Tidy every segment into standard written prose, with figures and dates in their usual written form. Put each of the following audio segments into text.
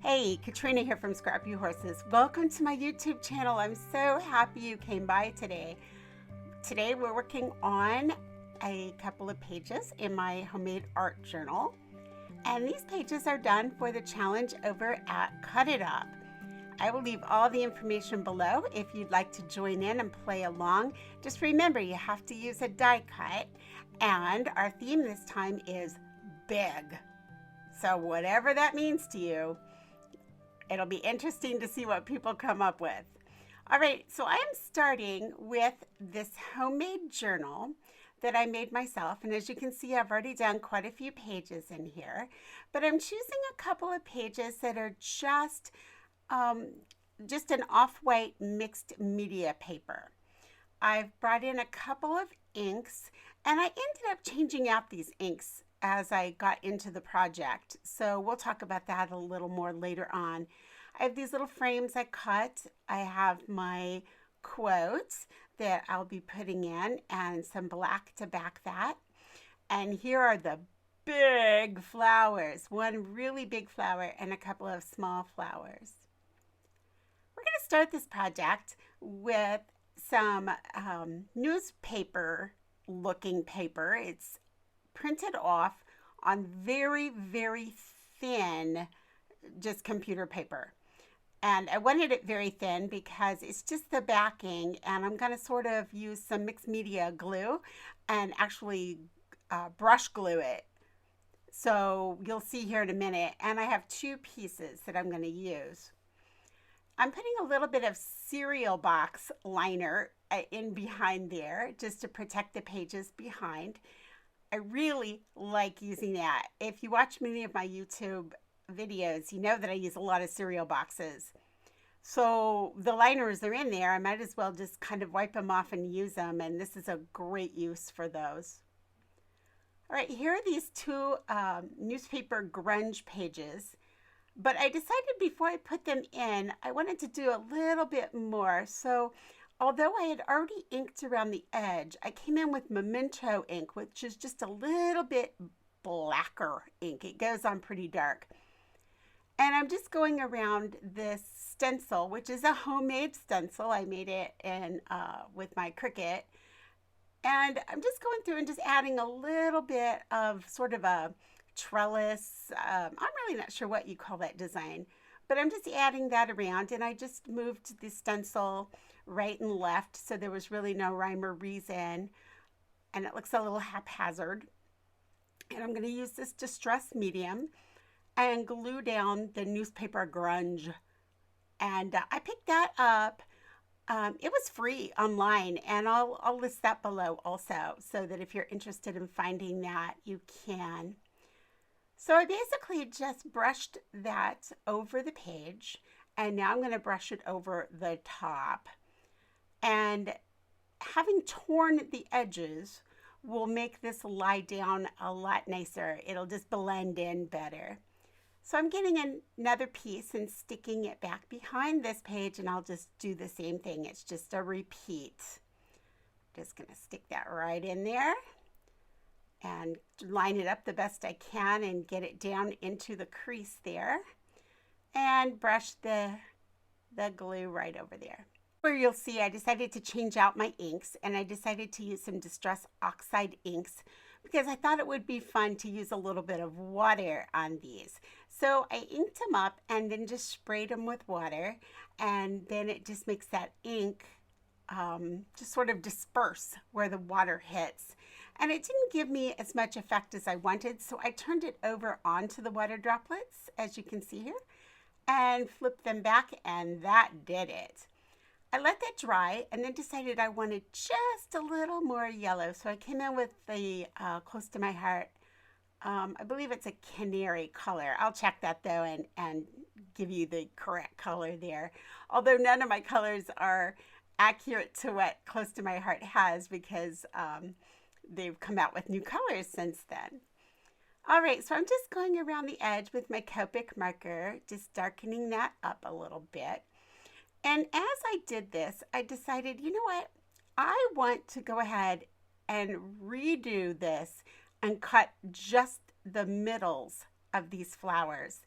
Hey, Katrina here from Scrappy Horses. Welcome to my YouTube channel. I'm so happy you came by today. Today we're working on a couple of pages in my homemade art journal. And these pages are done for the challenge over at Cut It Up. I will leave all the information below if you'd like to join in and play along. Just remember, you have to use a die cut. And our theme this time is big. So whatever that means to you, it'll be interesting to see what people come up with. All right, so I am starting with this homemade journal that I made myself. And as you can see, I've already done quite a few pages in here. But I'm choosing a couple of pages that are just an off-white mixed media paper. I've brought in a couple of inks, and I ended up changing out these inks as I got into the project. So we'll talk about that a little more later on. I have these little frames I cut. I have my quotes that I'll be putting in and some black to back that. And here are the big flowers, one really big flower and a couple of small flowers. We're going to start this project with some newspaper looking paper. It's printed off on very, very thin, just computer paper. And I wanted it very thin because it's just the backing, and I'm going to sort of use some mixed media glue and actually brush glue it. So you'll see here in a minute. And I have two pieces that I'm going to use. I'm putting a little bit of cereal box liner in behind there just to protect the pages behind. I really like using that. If you watch many of my YouTube videos, you know that I use a lot of cereal boxes. So the liners are in there. I might as well just kind of wipe them off and use them. And this is a great use for those. All right, here are these two newspaper grunge pages. But I decided before I put them in, I wanted to do a little bit more. So although I had already inked around the edge, I came in with Memento ink, which is just a little bit blacker ink. It goes on pretty dark. And I'm just going around this stencil, which is a homemade stencil. I made it in with my Cricut. And I'm just going through and just adding a little bit of sort of a trellis. I'm really not sure what you call that design, but I'm just adding that around. And I just moved the stencil right and left, so there was really no rhyme or reason. And it looks a little haphazard. And I'm going to use this distress medium and glue down the newspaper grunge. And I picked that up. It was free online, and I'll list that below also, so that if you're interested in finding that, you can. So I basically just brushed that over the page, and now I'm going to brush it over the top. And having torn the edges will make this lie down a lot nicer. It'll just blend in better. So I'm getting another piece and sticking it back behind this page, and I'll just do the same thing. It's just a repeat. Just going to stick that right in there and line it up the best I can and get it down into the crease there, and brush the glue right over there. Where you'll see I decided to change out my inks, and I decided to use some Distress Oxide inks because I thought it would be fun to use a little bit of water on these. So I inked them up and then just sprayed them with water, and then it just makes that ink just sort of disperse where the water hits. And it didn't give me as much effect as I wanted, so I turned it over onto the water droplets, as you can see here, and flipped them back, and that did it. I let that dry and then decided I wanted just a little more yellow. So I came in with the Close to My Heart. I believe it's a canary color. I'll check that though and give you the correct color there. Although none of my colors are accurate to what Close to My Heart has, because they've come out with new colors since then. All right, so I'm just going around the edge with my Copic marker, just darkening that up a little bit. And as I did this, I decided, you know what? I want to go ahead and redo this and cut just the middles of these flowers.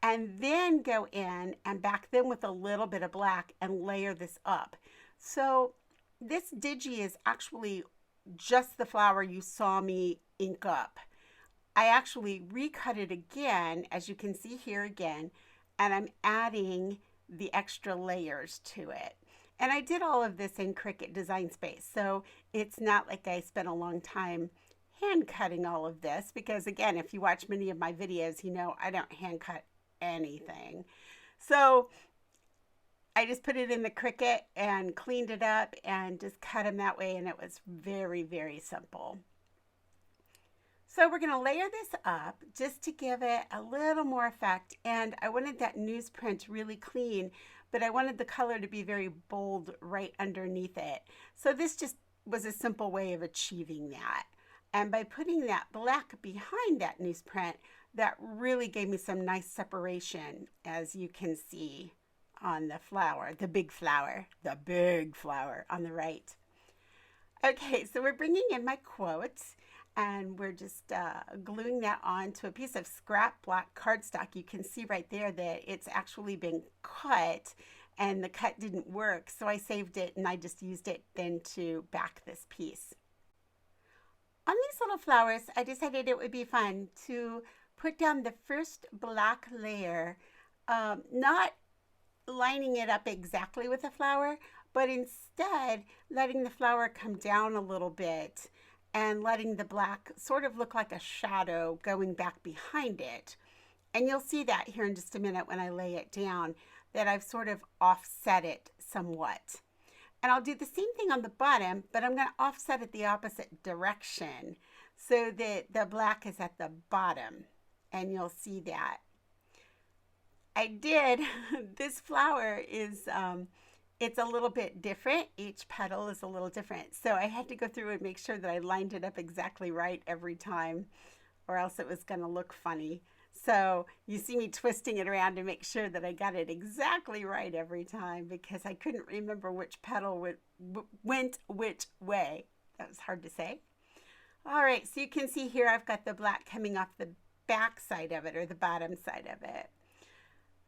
and then go in and back them with a little bit of black and layer this up. So this digi is actually just the flower you saw me ink up. I actually recut it again, as you can see here again, and I'm adding the extra layers to it. And I did all of this in Cricut Design Space, so it's not like I spent a long time hand cutting all of this, because again, if you watch many of my videos, you know I don't hand cut anything. So I just put it in the Cricut and cleaned it up and just cut them that way, and it was very, very simple. So we're going to layer this up just to give it a little more effect, and I wanted that newsprint really clean, but I wanted the color to be very bold right underneath it. So this just was a simple way of achieving that. And by putting that black behind that newsprint, that really gave me some nice separation, as you can see on the flower, the big flower on the right. Okay, so we're bringing in my quotes, and we're just gluing that on to a piece of scrap black cardstock. You can see right there that it's actually been cut, and the cut didn't work, so I saved it and I just used it then to back this piece. On these little flowers, I decided it would be fun to put down the first black layer, not lining it up exactly with the flower, but instead letting the flower come down a little bit and letting the black sort of look like a shadow going back behind it. And you'll see that here in just a minute when I lay it down, that I've sort of offset it somewhat. And I'll do the same thing on the bottom, but I'm going to offset it the opposite direction so that the black is at the bottom, and you'll see that. I did, this flower is, it's a little bit different. Each petal is a little different. So I had to go through and make sure that I lined it up exactly right every time, or else it was going to look funny. So you see me twisting it around to make sure that I got it exactly right every time, because I couldn't remember which petal went which way. That was hard to say. All right, so you can see here I've got the black coming off the back side of it, or the bottom side of it.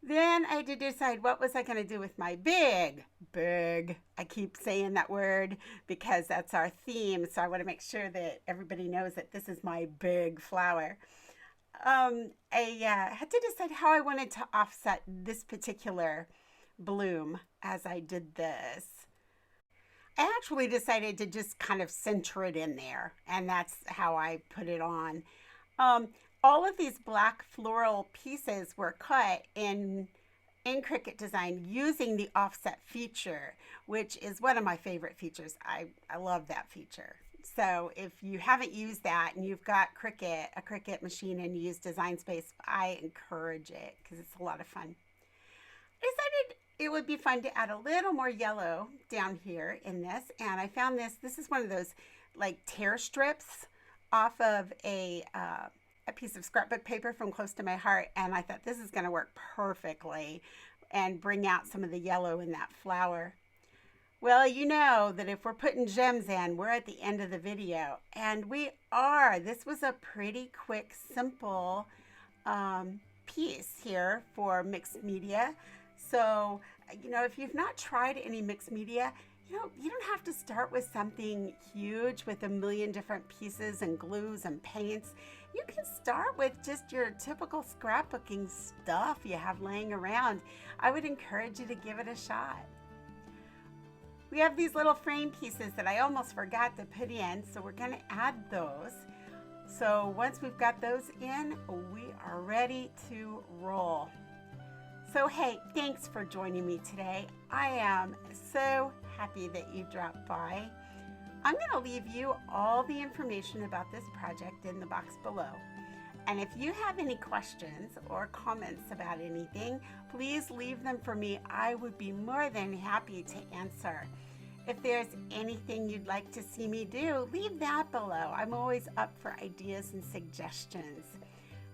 Then I had to decide what was I going to do with my big. I keep saying that word because that's our theme, so I want to make sure that everybody knows that this is my big flower. I had to decide how I wanted to offset this particular bloom as I did this. I actually decided to just kind of center it in there, and that's how I put it on. All of these black floral pieces were cut in Cricut Design using the offset feature, which is one of my favorite features. I love that feature. So if you haven't used that and you've got a Cricut machine, and you use Design Space, I encourage it because it's a lot of fun. I decided it would be fun to add a little more yellow down here in this, and I found this. This is one of those like tear strips off of a piece of scrapbook paper from Close to My Heart, and I thought this is going to work perfectly and bring out some of the yellow in that flower. Well, you know that if we're putting gems in, we're at the end of the video, and we are. This was a pretty quick, simple piece here for mixed media. So, you know, if you've not tried any mixed media, you don't have to start with something huge with a million different pieces and glues and paints. You can start with just your typical scrapbooking stuff you have laying around. I would encourage you to give it a shot. We have these little frame pieces that I almost forgot to put in, so we're going to add those. So once we've got those in, we are ready to roll. So hey, thanks for joining me today. I am so happy that you dropped by. I'm going to leave you all the information about this project in the box below. And if you have any questions or comments about anything, please leave them for me. I would be more than happy to answer. If there's anything you'd like to see me do, leave that below. I'm always up for ideas and suggestions.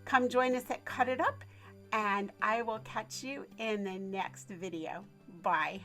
Come join us at Cut It Up, and I will catch you in the next video. Bye.